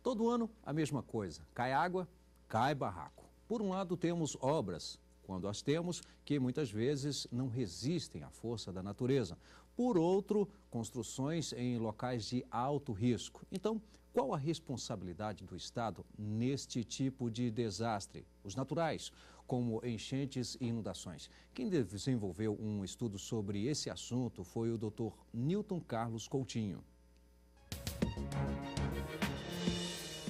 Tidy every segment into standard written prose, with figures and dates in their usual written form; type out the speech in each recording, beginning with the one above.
Todo ano, a mesma coisa. Cai água, cai barraco. Por um lado, temos obras, quando as temos, que muitas vezes não resistem à força da natureza. Por outro, construções em locais de alto risco. Então, qual a responsabilidade do Estado neste tipo de desastre? Os naturais, como enchentes e inundações. Quem desenvolveu um estudo sobre esse assunto foi o Dr. Newton Carlos Coutinho.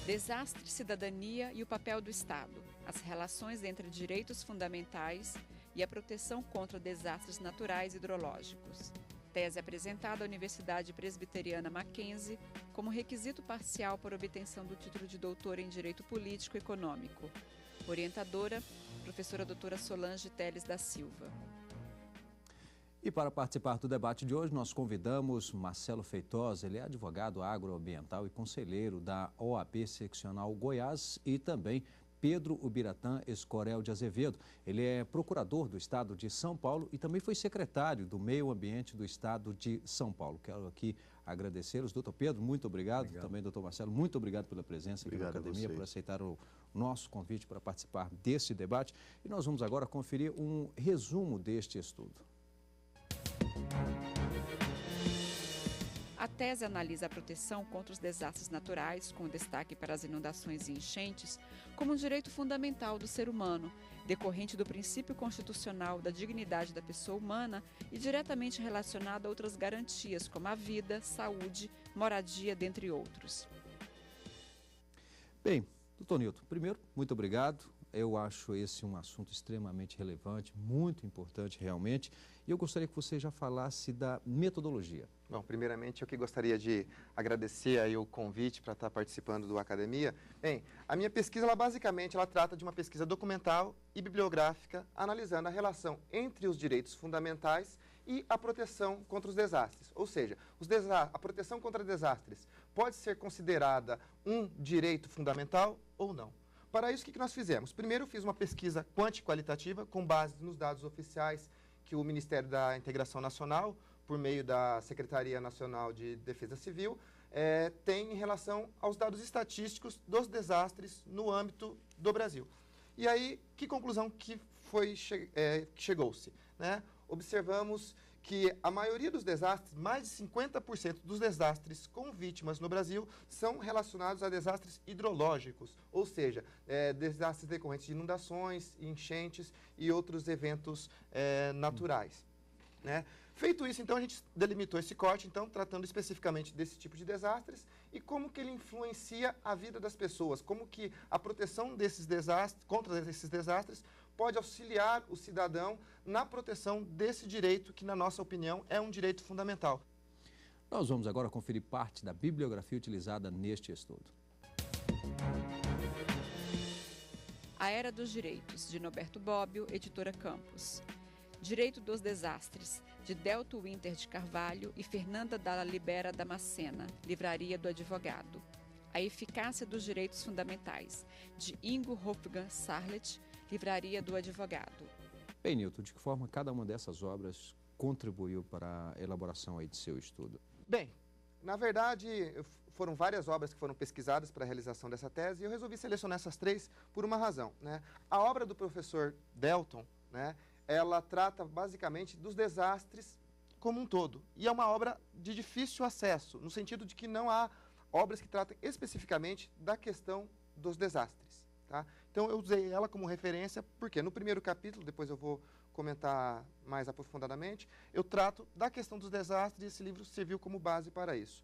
Desastre, cidadania e o papel do Estado. As relações entre direitos fundamentais e a proteção contra desastres naturais e hidrológicos. Tese apresentada à Universidade Presbiteriana Mackenzie como requisito parcial para obtenção do título de doutora em Direito Político e Econômico. Orientadora, professora doutora Solange Teles da Silva. E para participar do debate de hoje, nós convidamos Marcelo Feitosa, ele é advogado agroambiental e conselheiro da OAB Seccional Goiás, e também Pedro Ubiratã Escorel de Azevedo. Ele é procurador do Estado de São Paulo e também foi secretário do Meio Ambiente do Estado de São Paulo. Quero aqui agradecê-los. Doutor Pedro, muito obrigado. Também, doutor Marcelo, muito obrigado pela presença aqui na Academia, por aceitar o nosso convite para participar desse debate. E nós vamos agora conferir um resumo deste estudo. A tese analisa a proteção contra os desastres naturais, com destaque para as inundações e enchentes, como um direito fundamental do ser humano, decorrente do princípio constitucional da dignidade da pessoa humana e diretamente relacionado a outras garantias, como a vida, saúde, moradia, dentre outros. Bem, doutor Newton, primeiro, muito obrigado. Eu acho esse um assunto extremamente relevante, muito importante realmente. E eu gostaria que você já falasse da metodologia. Bom, primeiramente eu que gostaria de agradecer aí o convite para estar participando do Academia. Bem, a minha pesquisa, basicamente, trata de uma pesquisa documental e bibliográfica, analisando a relação entre os direitos fundamentais e a proteção contra os desastres. Ou seja, a proteção contra desastres pode ser considerada um direito fundamental ou não. Para isso, o que nós fizemos? Primeiro, eu fiz uma pesquisa quanti-qualitativa com base nos dados oficiais que o Ministério da Integração Nacional, por meio da Secretaria Nacional de Defesa Civil, tem em relação aos dados estatísticos dos desastres no âmbito do Brasil. E aí, que conclusão que chegou-se, né? Observamos que a maioria dos desastres, mais de 50% dos desastres com vítimas no Brasil, são relacionados a desastres hidrológicos, ou seja, desastres decorrentes de inundações, enchentes e outros eventos naturais, né? Feito isso, então, a gente delimitou esse corte, então, tratando especificamente desse tipo de desastres e como que ele influencia a vida das pessoas, como que a proteção desses desastres, contra esses desastres, pode auxiliar o cidadão na proteção desse direito, que, na nossa opinião, é um direito fundamental. Nós vamos agora conferir parte da bibliografia utilizada neste estudo. A Era dos Direitos, de Norberto Bobbio, editora Campos. Direito dos Desastres, de Delto Winter de Carvalho e Fernanda Dalla Libera Damascena, Livraria do Advogado. A Eficácia dos Direitos Fundamentais, de Ingo Hofgang Sarlet, Livraria do Advogado. Bem, Newton, de que forma cada uma dessas obras contribuiu para a elaboração aí de seu estudo? Bem, na verdade, foram várias obras que foram pesquisadas para a realização dessa tese e eu resolvi selecionar essas três por uma razão, né? A obra do professor Delton, né, ela trata basicamente dos desastres como um todo. E é uma obra de difícil acesso, no sentido de que não há obras que tratam especificamente da questão dos desastres, tá? Então eu usei ela como referência porque no primeiro capítulo, depois eu vou comentar mais aprofundadamente, eu trato da questão dos desastres e esse livro serviu como base para isso.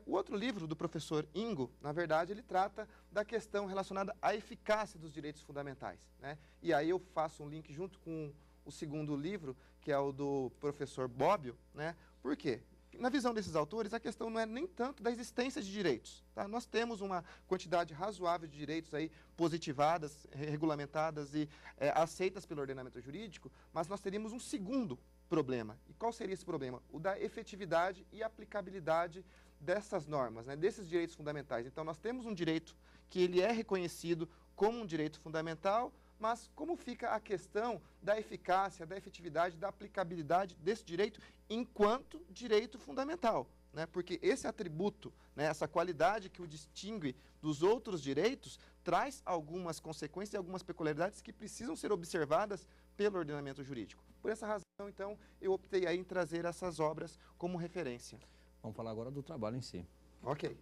O outro livro do professor Ingo, na verdade, ele trata da questão relacionada à eficácia dos direitos fundamentais, né? E aí eu faço um link junto com o segundo livro, que é o do professor Bobbio, né? Por quê? Na visão desses autores, a questão não é nem tanto da existência de direitos, tá? Nós temos uma quantidade razoável de direitos aí positivadas, regulamentadas e aceitas pelo ordenamento jurídico, mas nós teríamos um segundo problema. E qual seria esse problema? O da efetividade e aplicabilidade dessas normas, né? Desses direitos fundamentais. Então, nós temos um direito que ele é reconhecido como um direito fundamental, mas como fica a questão da eficácia, da efetividade, da aplicabilidade desse direito enquanto direito fundamental, né, porque esse atributo, né, essa qualidade que o distingue dos outros direitos, traz algumas consequências e algumas peculiaridades que precisam ser observadas pelo ordenamento jurídico. Por essa razão, então, eu optei aí em trazer essas obras como referência. Vamos falar agora do trabalho em si. Ok.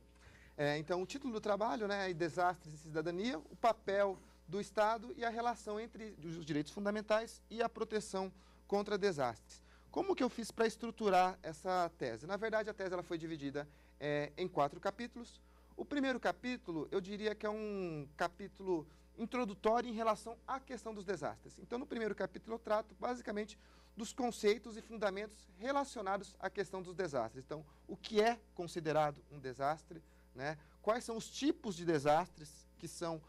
Então, o título do trabalho, né, é Desastres e Cidadania, o papel do Estado e a relação entre os direitos fundamentais e a proteção contra desastres. Como que eu fiz para estruturar essa tese? Na verdade, a tese ela foi dividida em 4 capítulos. O primeiro capítulo, eu diria que é um capítulo introdutório em relação à questão dos desastres. Então, no primeiro capítulo, eu trato basicamente dos conceitos e fundamentos relacionados à questão dos desastres. Então, o que é considerado um desastre, né? Quais são os tipos de desastres que são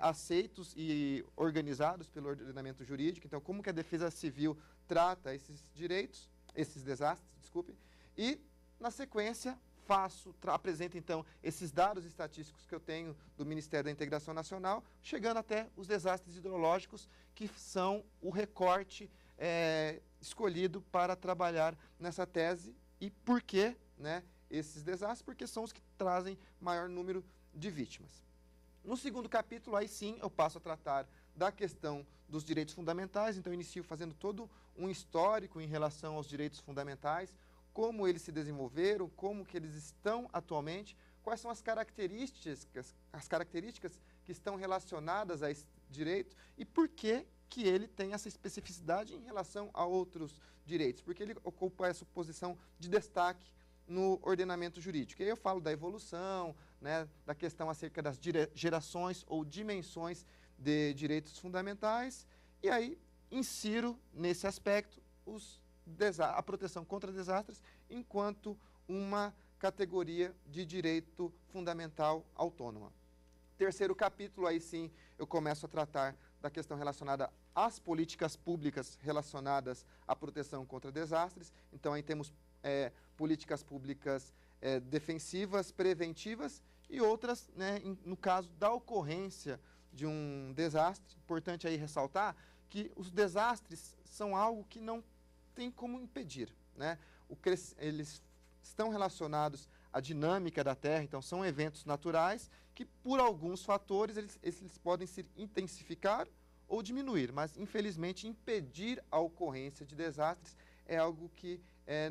aceitos e organizados pelo ordenamento jurídico. Então, como que a Defesa Civil trata esses direitos, esses desastres, desculpe. E, na sequência, apresento, então, esses dados estatísticos que eu tenho do Ministério da Integração Nacional, chegando até os desastres hidrológicos, que são o recorte escolhido para trabalhar nessa tese. E por que, né, esses desastres? Porque são os que trazem maior número de vítimas. No segundo capítulo, aí sim, eu passo a tratar da questão dos direitos fundamentais. Então, eu inicio fazendo todo um histórico em relação aos direitos fundamentais, como eles se desenvolveram, como que eles estão atualmente, quais são as características que estão relacionadas a esse direito e por que ele tem essa especificidade em relação a outros direitos, porque ele ocupa essa posição de destaque no ordenamento jurídico. E aí eu falo da evolução, né, da questão acerca das gerações ou dimensões de direitos fundamentais, e aí insiro nesse aspecto a proteção contra desastres enquanto uma categoria de direito fundamental autônoma. Terceiro capítulo, aí sim, eu começo a tratar da questão relacionada às políticas públicas relacionadas à proteção contra desastres. Então, aí temos políticas públicas defensivas, preventivas e outras, né, no caso da ocorrência de um desastre. Importante aí ressaltar que os desastres são algo que não tem como impedir, né? Eles estão relacionados à dinâmica da Terra, então são eventos naturais que, por alguns fatores, eles podem se intensificar ou diminuir, mas, infelizmente, impedir a ocorrência de desastres é algo que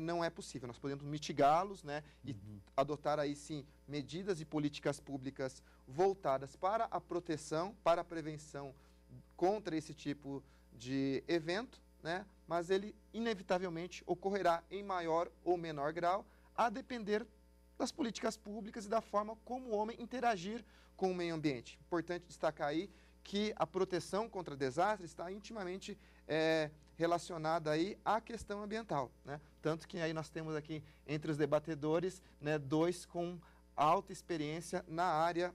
não é possível. Nós podemos mitigá-los, né, e adotar aí sim medidas e políticas públicas voltadas para a proteção, para a prevenção contra esse tipo de evento, né, mas ele inevitavelmente ocorrerá em maior ou menor grau, a depender das políticas públicas e da forma como o homem interagir com o meio ambiente. Importante destacar aí que a proteção contra desastres está intimamente relacionada aí à questão ambiental, né? Tanto que aí nós temos aqui entre os debatedores, né, 2 com alta experiência na área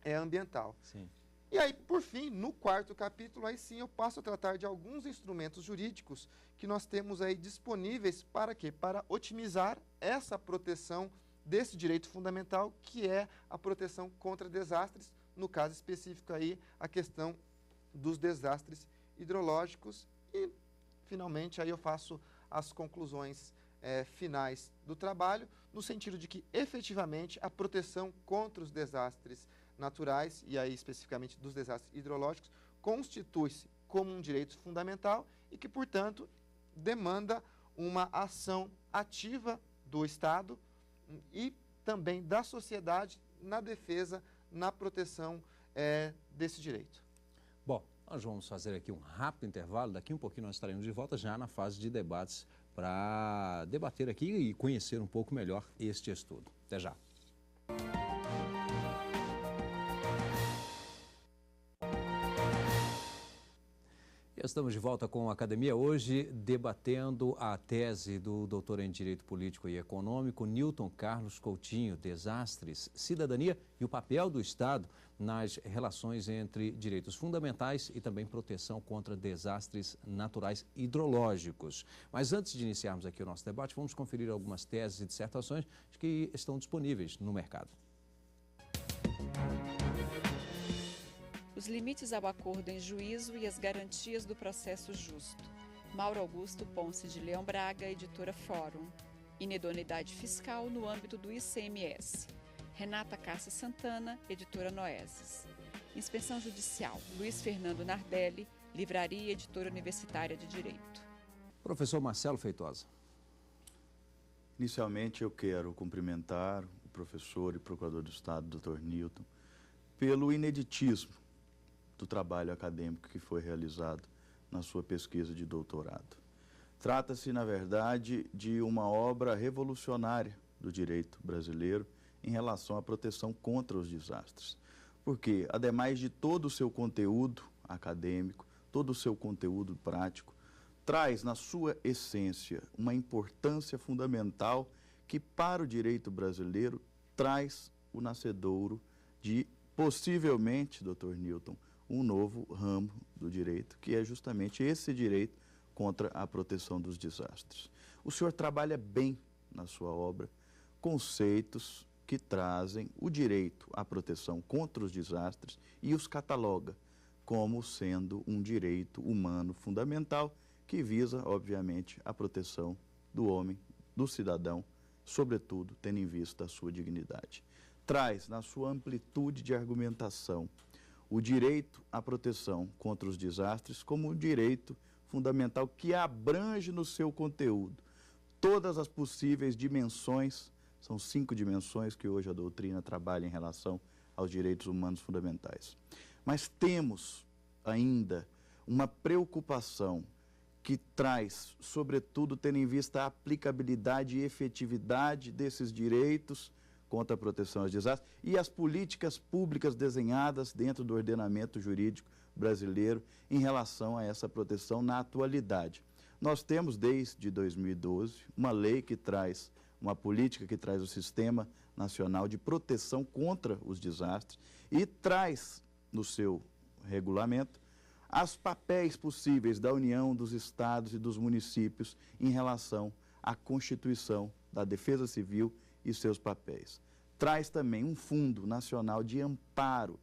ambiental. Sim. E aí, por fim, no quarto capítulo, aí sim eu passo a tratar de alguns instrumentos jurídicos que nós temos aí disponíveis para quê? Para otimizar essa proteção desse direito fundamental, que é a proteção contra desastres, no caso específico aí, a questão dos desastres hidrológicos. E, finalmente, aí eu faço as conclusões finais do trabalho, no sentido de que, efetivamente, a proteção contra os desastres naturais, e aí especificamente dos desastres hidrológicos, constitui-se como um direito fundamental e que, portanto, demanda uma ação ativa do Estado e também da sociedade na defesa, na proteção desse direito. Bom, nós vamos fazer aqui um rápido intervalo. Daqui um pouquinho nós estaremos de volta já na fase de debates para debater aqui e conhecer um pouco melhor este estudo. Até já. Estamos de volta com a Academia hoje, debatendo a tese do doutor em Direito Político e Econômico, Newton Carlos Coutinho, Desastres, Cidadania e o papel do Estado nas relações entre direitos fundamentais e também proteção contra desastres naturais hidrológicos. Mas antes de iniciarmos aqui o nosso debate, vamos conferir algumas teses e dissertações que estão disponíveis no mercado. Os limites ao acordo em juízo e as garantias do processo justo. Mauro Augusto Ponce de Leão Braga, editora Fórum. Inedoneidade fiscal no âmbito do ICMS. Renata Cássia Santana, editora Noeses. Inspeção judicial, Luiz Fernando Nardelli, Livraria Editora Universitária de Direito. Professor Marcelo Feitosa. Inicialmente eu quero cumprimentar o professor e procurador do Estado, Dr. Newton, pelo ineditismo do trabalho acadêmico que foi realizado na sua pesquisa de doutorado. Trata-se, na verdade, de uma obra revolucionária do direito brasileiro em relação à proteção contra os desastres. Porque, ademais de todo o seu conteúdo acadêmico, todo o seu conteúdo prático, traz na sua essência uma importância fundamental que, para o direito brasileiro, traz o nascedouro de, possivelmente, Dr. Newton, um novo ramo do direito, que é justamente esse direito contra a proteção dos desastres. O senhor trabalha bem na sua obra conceitos que trazem o direito à proteção contra os desastres e os cataloga como sendo um direito humano fundamental que visa, obviamente, a proteção do homem, do cidadão, sobretudo tendo em vista a sua dignidade. Traz, na sua amplitude de argumentação, o direito à proteção contra os desastres como um direito fundamental que abrange no seu conteúdo todas as possíveis dimensões. São 5 dimensões que hoje a doutrina trabalha em relação aos direitos humanos fundamentais. Mas temos ainda uma preocupação que traz, sobretudo, tendo em vista a aplicabilidade e efetividade desses direitos contra a proteção aos desastres e as políticas públicas desenhadas dentro do ordenamento jurídico brasileiro em relação a essa proteção na atualidade. Nós temos, desde 2012, uma lei que traz uma política que traz o Sistema Nacional de Proteção contra os Desastres e traz no seu regulamento os papéis possíveis da União, dos estados e dos municípios em relação à Constituição da Defesa Civil e seus papéis. Traz também um Fundo Nacional de Amparo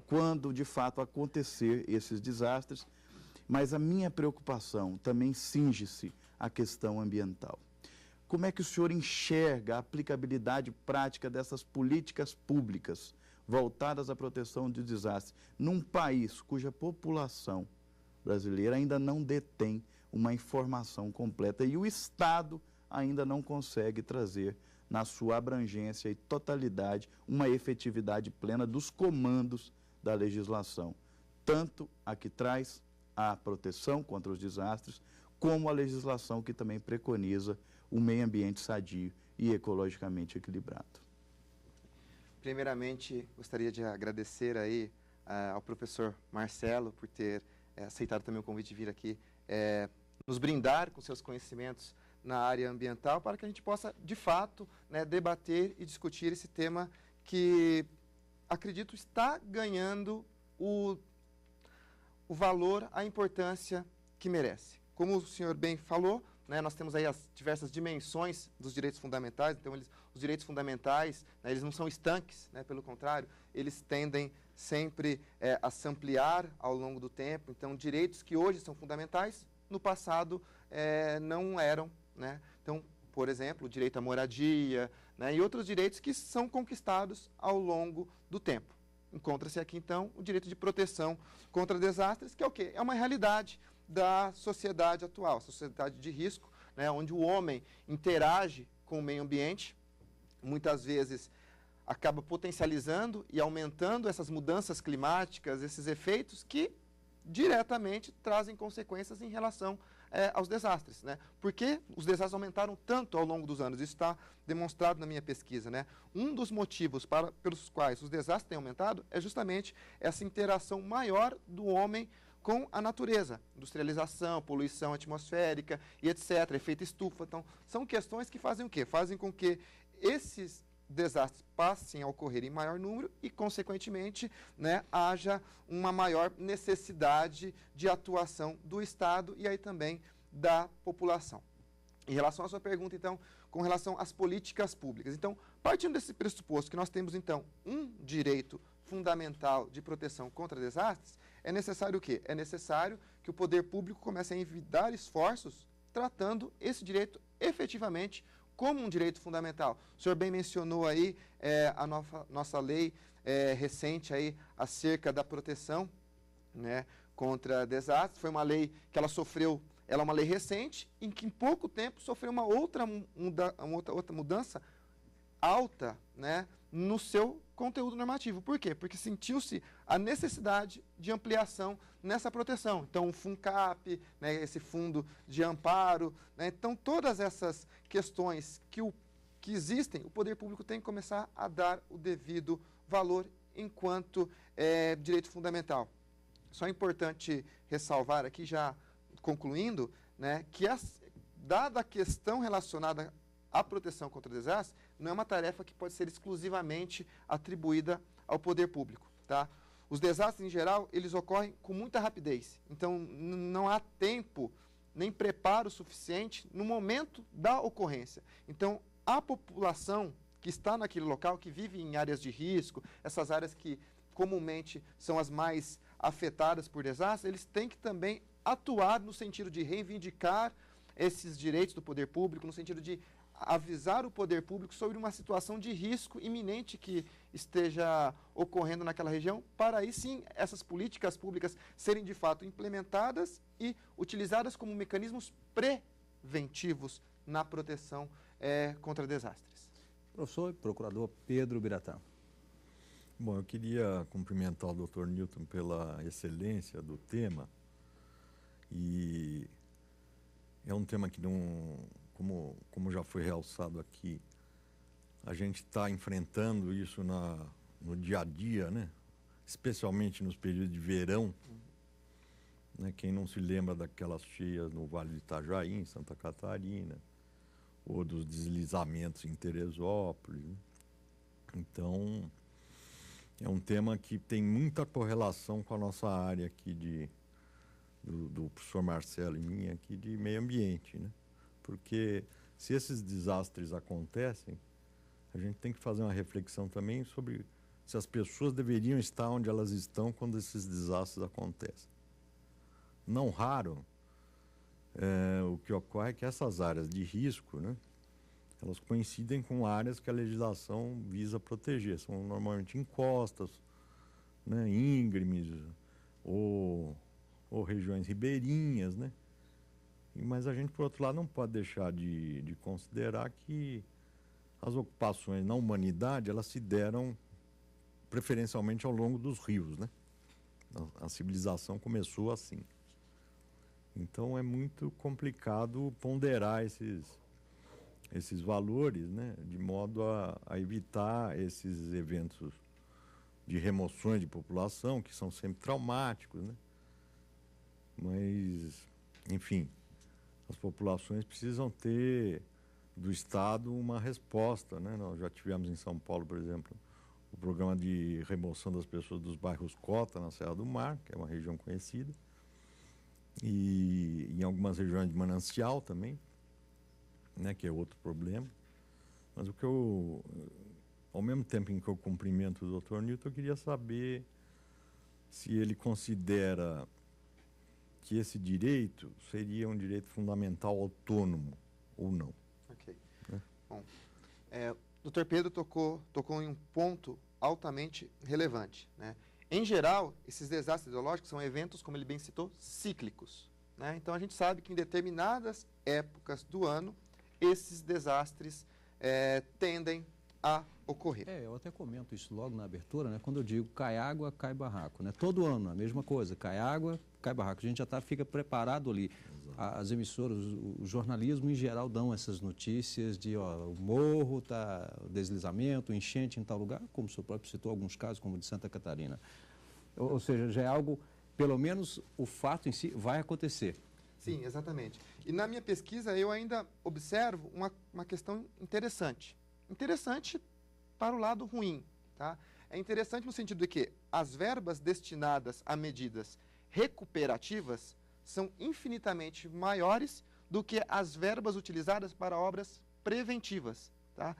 quando, de fato, acontecer esses desastres, mas a minha preocupação também cinge-se à questão ambiental. Como é que o senhor enxerga a aplicabilidade prática dessas políticas públicas voltadas à proteção de desastres num país cuja população brasileira ainda não detém uma informação completa e o Estado ainda não consegue trazer na sua abrangência e totalidade uma efetividade plena dos comandos da legislação, tanto a que traz a proteção contra os desastres, como a legislação que também preconiza um meio ambiente sadio e ecologicamente equilibrado. Primeiramente, gostaria de agradecer aí ao professor Marcelo por ter aceitado também o convite de vir aqui nos brindar com seus conhecimentos na área ambiental para que a gente possa, de fato, debater e discutir esse tema que, acredito, está ganhando o valor, a importância que merece. Como o senhor bem falou, nós temos aí as diversas dimensões dos direitos fundamentais, então os direitos fundamentais, eles não são estanques, pelo contrário, eles tendem sempre a se ampliar ao longo do tempo, então direitos que hoje são fundamentais, no passado não eram, Então, por exemplo, o direito à moradia, e outros direitos que são conquistados ao longo do tempo. Encontra-se aqui, então, o direito de proteção contra desastres, que é o quê? É uma realidade da sociedade atual, sociedade de risco, onde o homem interage com o meio ambiente, muitas vezes acaba potencializando e aumentando essas mudanças climáticas, esses efeitos que diretamente trazem consequências em relação aos desastres. Por que os desastres aumentaram tanto ao longo dos anos? Isso está demonstrado na minha pesquisa. Um dos motivos pelos quais os desastres têm aumentado é justamente essa interação maior do homem com a natureza, industrialização, poluição atmosférica e etc., efeito estufa. Então, são questões que fazem o quê? Fazem com que esses desastres passem a ocorrer em maior número e, consequentemente, haja uma maior necessidade de atuação do Estado e aí também da população. Em relação à sua pergunta, então, com relação às políticas públicas. Então, partindo desse pressuposto que nós temos, então, um direito fundamental de proteção contra desastres, é necessário o quê? É necessário que o poder público comece a envidar esforços tratando esse direito efetivamente como um direito fundamental. O senhor bem mencionou aí a nossa lei recente aí acerca da proteção, né, contra desastres. Foi uma lei que ela é uma lei recente, em que em pouco tempo sofreu uma outra mudança alta, né, no seu conteúdo normativo. Por quê? Porque sentiu-se a necessidade de ampliação nessa proteção. Então, o FUNCAP, né, esse fundo de amparo, né, então todas essas questões que existem, o poder público tem que começar a dar o devido valor enquanto direito fundamental. Só é importante ressalvar aqui, já concluindo, né, que dada a questão relacionada à proteção contra desastres, não é uma tarefa que pode ser exclusivamente atribuída ao poder público, tá? Os desastres, em geral, eles ocorrem com muita rapidez. Então, não há tempo nem preparo suficiente no momento da ocorrência. Então, a população que está naquele local, que vive em áreas de risco, essas áreas que comumente são as mais afetadas por desastres, eles têm que também atuar no sentido de reivindicar esses direitos do poder público, no sentido de avisar o poder público sobre uma situação de risco iminente que esteja ocorrendo naquela região, para aí sim essas políticas públicas serem de fato implementadas e utilizadas como mecanismos preventivos na proteção contra desastres. Professor e procurador Pedro Biratã. Bom, eu queria cumprimentar o Dr. Newton pela excelência do tema, e é um tema que não, como já foi realçado aqui, a gente está enfrentando isso no dia a dia, né? Especialmente nos períodos de verão, né? Quem não se lembra daquelas cheias no Vale do Itajaí, em Santa Catarina, ou dos deslizamentos em Teresópolis, né? Então, é um tema que tem muita correlação com a nossa área aqui do professor Marcelo e minha aqui de meio ambiente, né? Porque se esses desastres acontecem, a gente tem que fazer uma reflexão também sobre se as pessoas deveriam estar onde elas estão quando esses desastres acontecem. Não raro, o que ocorre é que essas áreas de risco, né, elas coincidem com áreas que a legislação visa proteger. São normalmente encostas, né, íngremes ou regiões ribeirinhas, né? Mas a gente, por outro lado, não pode deixar de considerar que as ocupações na humanidade, elas se deram preferencialmente ao longo dos rios, né? A civilização começou assim. Então, é muito complicado ponderar esses valores, né? De modo a evitar esses eventos de remoções de população, que são sempre traumáticos, né? Mas, enfim, as populações precisam ter do Estado uma resposta, né? Nós já tivemos em São Paulo, por exemplo, o programa de remoção das pessoas dos bairros Cota, na Serra do Mar, que é uma região conhecida, e em algumas regiões de Manancial também, né? Que é outro problema. Mas o que ao mesmo tempo em que eu cumprimento o Dr. Newton, eu queria saber se ele considera que esse direito seria um direito fundamental autônomo ou não. Ok. Bom, o Dr. Pedro tocou em um ponto altamente relevante, né? Em geral, esses desastres hidrológicos são eventos, como ele bem citou, cíclicos, né? Então, a gente sabe que em determinadas épocas do ano, esses desastres tendem a ocorrer. Eu até comento isso logo na abertura, né? Quando eu digo cai água, cai barraco, né? Todo ano a mesma coisa, cai água, cai barraco. A gente já fica preparado ali. As emissoras, o jornalismo em geral dão essas notícias de o morro, o deslizamento, enchente em tal lugar, como o senhor próprio citou alguns casos, como o de Santa Catarina. Ou seja, já é algo, pelo menos o fato em si vai acontecer. Sim, exatamente. E na minha pesquisa eu ainda observo uma questão interessante. Interessante para o lado ruim, tá? É interessante no sentido de que as verbas destinadas a medidas recuperativas são infinitamente maiores do que as verbas utilizadas para obras preventivas, tá?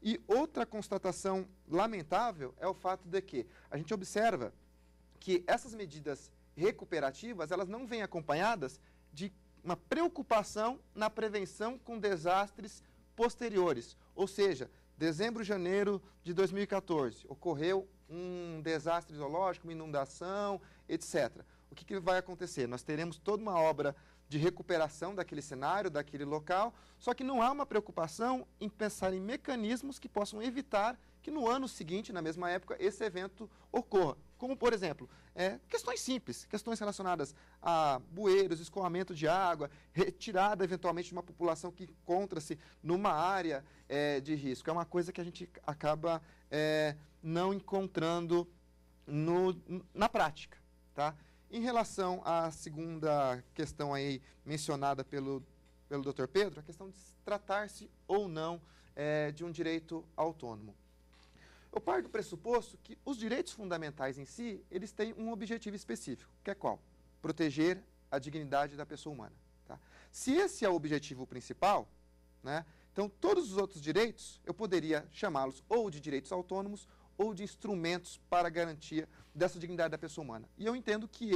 E outra constatação lamentável é o fato de que a gente observa que essas medidas recuperativas, elas não vêm acompanhadas de uma preocupação na prevenção com desastres posteriores. Ou seja, dezembro, janeiro de 2014, ocorreu um desastre zoológico, uma inundação, etc. O que vai acontecer? Nós teremos toda uma obra de recuperação daquele cenário, daquele local, só que não há uma preocupação em pensar em mecanismos que possam evitar que no ano seguinte, na mesma época, esse evento ocorra. Como, por exemplo, questões simples, questões relacionadas a bueiros, escoamento de água, retirada eventualmente de uma população que encontra-se numa área de risco. É uma coisa que a gente acaba não encontrando na prática, tá? Em relação à segunda questão aí mencionada pelo Dr. Pedro, a questão de tratar-se ou não de um direito autônomo. Eu parto do pressuposto que os direitos fundamentais em si, eles têm um objetivo específico, que é qual? Proteger a dignidade da pessoa humana. Tá? Se esse é o objetivo principal, né, então todos os outros direitos, eu poderia chamá-los ou de direitos autônomos ou de instrumentos para a garantia dessa dignidade da pessoa humana. E eu entendo que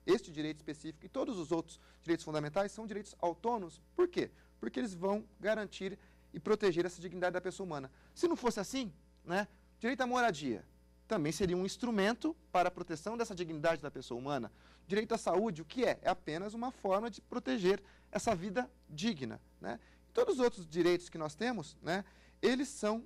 este direito específico e todos os outros direitos fundamentais são direitos autônomos. Por quê? Porque eles vão garantir e proteger essa dignidade da pessoa humana. Se não fosse assim, né, direito à moradia também seria um instrumento para a proteção dessa dignidade da pessoa humana. Direito à saúde, o que é? É apenas uma forma de proteger essa vida digna, né? Todos os outros direitos que nós temos, né, eles são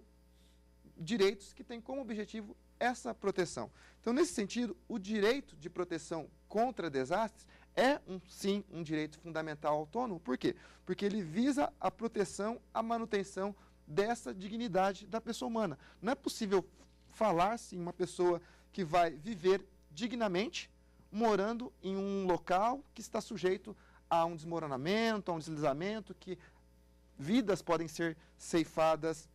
direitos que têm como objetivo essa proteção. Então, nesse sentido, o direito de proteção contra desastres é, sim, um direito fundamental autônomo. Por quê? Porque ele visa a proteção, a manutenção dessa dignidade da pessoa humana. Não é possível falar-se em uma pessoa que vai viver dignamente morando em um local que está sujeito a um desmoronamento, a um deslizamento, que vidas podem ser ceifadas,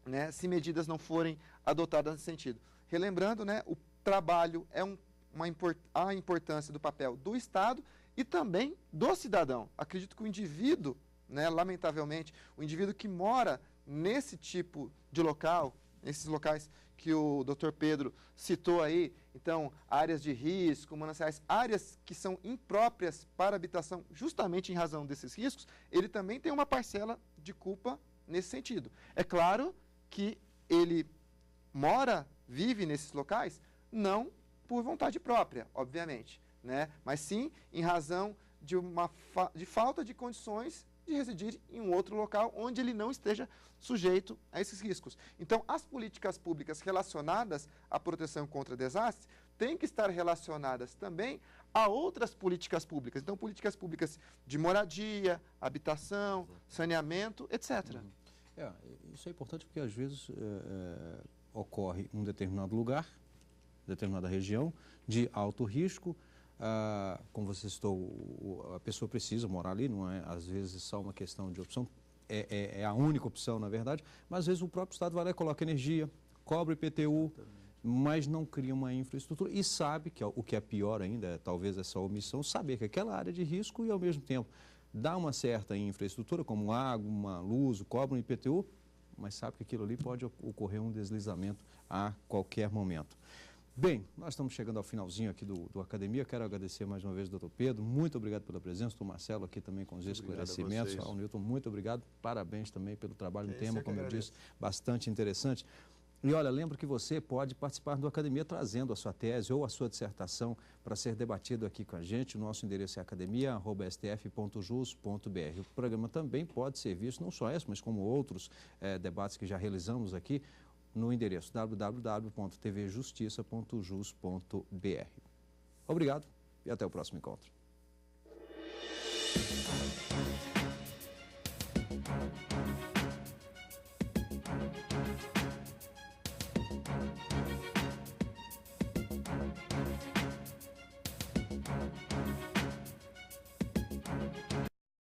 né, se medidas não forem adotadas nesse sentido. Relembrando, né, o trabalho é a importância do papel do Estado e também do cidadão. Acredito que o indivíduo, né, lamentavelmente, o indivíduo que mora nesse tipo de local, nesses locais que o Dr. Pedro citou aí, então, áreas de risco, mananciais, áreas que são impróprias para habitação justamente em razão desses riscos, ele também tem uma parcela de culpa nesse sentido. É claro que ele vive nesses locais, não por vontade própria, obviamente, né? Mas sim em razão de falta de condições de residir em um outro local onde ele não esteja sujeito a esses riscos. Então, as políticas públicas relacionadas à proteção contra desastres têm que estar relacionadas também a outras políticas públicas. Então, políticas públicas de moradia, habitação, saneamento, etc. Isso é importante porque, às vezes, ocorre em um determinado lugar, determinada região, de alto risco. Como você citou, a pessoa precisa morar ali, não é às vezes só uma questão de opção, é a única opção, na verdade, mas às vezes o próprio Estado vai lá e coloca energia, cobra IPTU, mas não cria uma infraestrutura e sabe que o que é pior ainda, talvez essa omissão, saber que aquela área de risco e ao mesmo tempo dá uma certa infraestrutura, como água, uma luz, cobra um IPTU, mas sabe que aquilo ali pode ocorrer um deslizamento a qualquer momento. Bem, nós estamos chegando ao finalzinho aqui do Academia. Quero agradecer mais uma vez ao Dr. Pedro. Muito obrigado pela presença. O Marcelo aqui também com os esclarecimentos. Ao Newton, muito obrigado. Parabéns também pelo trabalho no tema, como eu disse, bastante interessante. E olha, lembro que você pode participar do Academia trazendo a sua tese ou a sua dissertação para ser debatido aqui com a gente. O nosso endereço é academia@stf.jus.br. O programa também pode ser visto, não só esse, mas como outros debates que já realizamos aqui, no endereço www.tvjustiça.jus.br. Obrigado e até o próximo encontro.